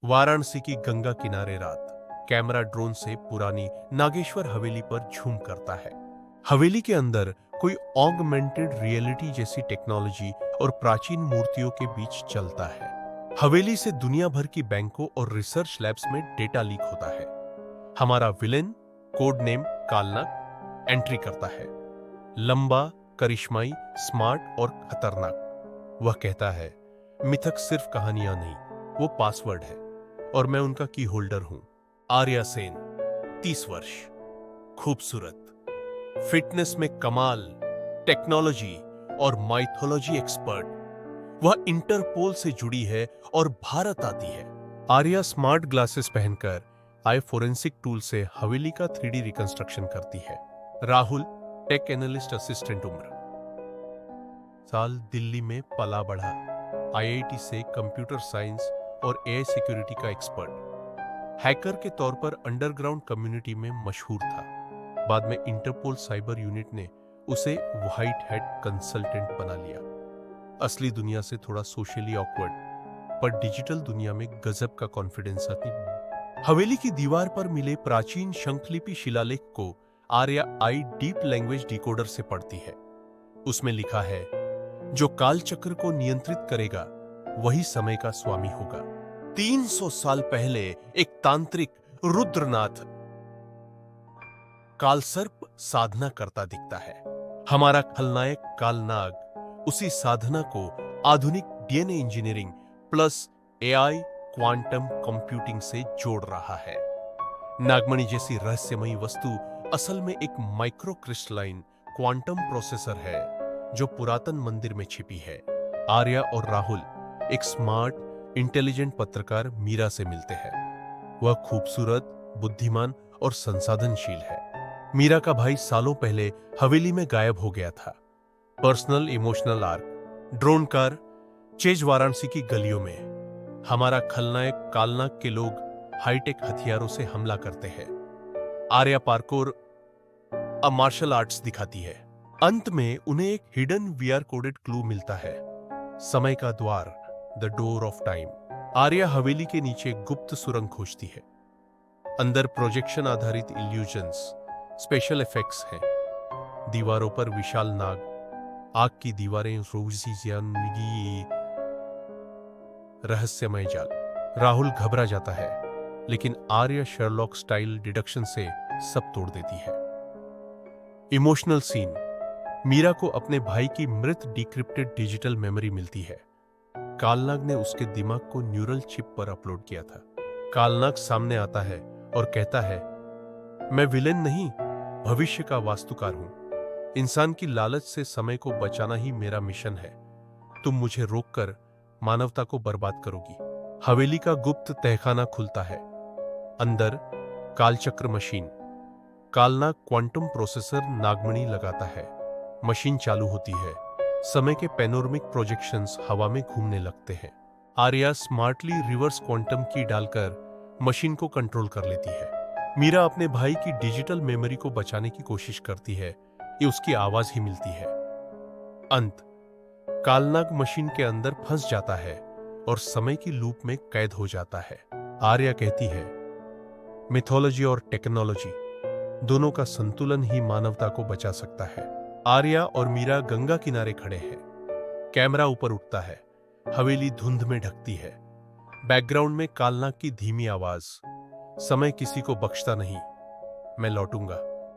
वाराणसी की गंगा किनारे रात कैमरा ड्रोन से पुरानी नागेश्वर हवेली पर झूम करता है। हवेली के अंदर कोई ऑगमेंटेड रियलिटी जैसी टेक्नोलॉजी और प्राचीन मूर्तियों के बीच चलता है। हवेली से दुनिया भर की बैंकों और रिसर्च लैब्स में डेटा लीक होता है। हमारा विलेन कोड नेम कालनाग एंट्री करता है। लंबा, करिश्माई, स्मार्ट और खतरनाक। वह कहता है मिथक सिर्फ कहानियां नहीं, वो पासवर्ड है और मैं उनका की होल्डर हूं। आर्या सेन, 30 वर्ष, खूबसूरत, फिटनेस में कमाल, टेक्नोलॉजी और माइथोलॉजी एक्सपर्ट। वह इंटरपोल से जुड़ी है और भारत आती है। आर्या स्मार्ट ग्लासेस पहनकर आई फोरेंसिक टूल से हवेली का 3D रिकंस्ट्रक्शन करती है। राहुल, टेक एनालिस्ट असिस्टेंट, उम्र साल, दिल्ली में पला बढ़ा, IIT से कंप्यूटर साइंस और AI सिक्योरिटी का एक्सपर्ट। हैकर के तौर पर अंडरग्राउंड कम्युनिटी में मशहूर था। बाद में इंटरपोल साइबर यूनिट ने उसे व्हाइट हैट कंसल्टेंट बना लिया। असली दुनिया से थोड़ा सोशली ऑकवर्ड, पर डिजिटल दुनिया में गजब का कॉन्फिडेंस आती। हवेली की दीवार पर मिले प्राचीन शंखलिपि शिलालेख को आर्या आई डीप लैंग्वेज डिकोडर से पढ़ती है। उसमें लिखा है, जो कालचक्र को नियंत्रित करेगा वही समय का स्वामी होगा। 300 साल पहले एक तांत्रिक रुद्रनाथ कालसर्प साधना करता दिखता है। हमारा खलनायक कालनाग उसी साधना को आधुनिक DNA engineering plus AI quantum computing से जोड़ रहा है। नागमणि जैसी रहस्यमयी वस्तु असल में एक माइक्रो क्रिस्टलाइन क्वांटम प्रोसेसर है जो पुरातन मंदिर में छिपी है। आर्या और राहुल एक स्मार्ट, इंटेलिजेंट पत्रकार मीरा से मिलते हैं। वह खूबसूरत, बुद्धिमान और संसाधनशील है। मीरा का भाई सालों पहले हवेली में गायब हो गया था। Personal emotional arc, drone car, chase Varanasi की गलियों में हमारा खलनायक कालनाग के लोग हाईटेक हथियारों से हमला करते हैं। आर्या पार्कोर मार्शल आर्ट्स दिखाती है। अंत में उन्हें एक हिडन VR कोडेड क्लू मिलता है, समय का द्वार, the door of time. Arya हवेली के नीचे गुप्त सुरंग खोजती है। अंदर प्रोजेक्शन आधारित इल्यूजन्स, स्पेशल इफेक्ट्स हैं। दीवारों पर विशाल नाग, आग की दीवारें, रोजी रहस्यमय जाल। राहुल घबरा जाता है, लेकिन आर्या शर्लॉक स्टाइल डिडक्शन से सब तोड़ देती है। इमोशनल सीन, मीरा को अपने भाई की मृत डिक्रिप्टेड डिजिटल मेमोरी मिलती है। कालनाग ने उसके दिमाग को न्यूरल चिप पर अपलोड किया था। कालनाग सामने आता है और कहता है, मैं विलेन नहीं, भविष्य का वास्तुकार हूं। इंसान की लालच से समय को बचाना ही मेरा मिशन है। तुम मुझे रोककर मानवता को बर्बाद करोगी। हवेली का गुप्त तहखाना खुलता है। अंदर कालचक्र मशीन, कालनाग क्वांटम प्रोसेसर नागमणि लगाता है। मशीन चालू होती है। समय के पैनोरमिक प्रोजेक्शंस हवा में घूमने लगते हैं। आर्या स्मार्टली रिवर्स क्वांटम की डालकर मशीन को कंट्रोल कर लेती है। मीरा अपने भाई की डिजिटल मेमोरी को बचाने की कोशिश करती है, ये उसकी आवाज ही मिलती है। अंत, कालनाग मशीन के अंदर फंस जाता है और समय की लूप में कैद हो जाता है। आर्या कहती है, मिथोलॉजी और टेक्नोलॉजी दोनों का संतुलन ही मानवता को बचा सकता है। आर्या और मीरा गंगा किनारे खड़े हैं। कैमरा ऊपर उठता है। हवेली धुंध में ढकती है। बैकग्राउंड में कालनाग की धीमी आवाज, समय किसी को बख्शता नहीं, मैं लौटूंगा।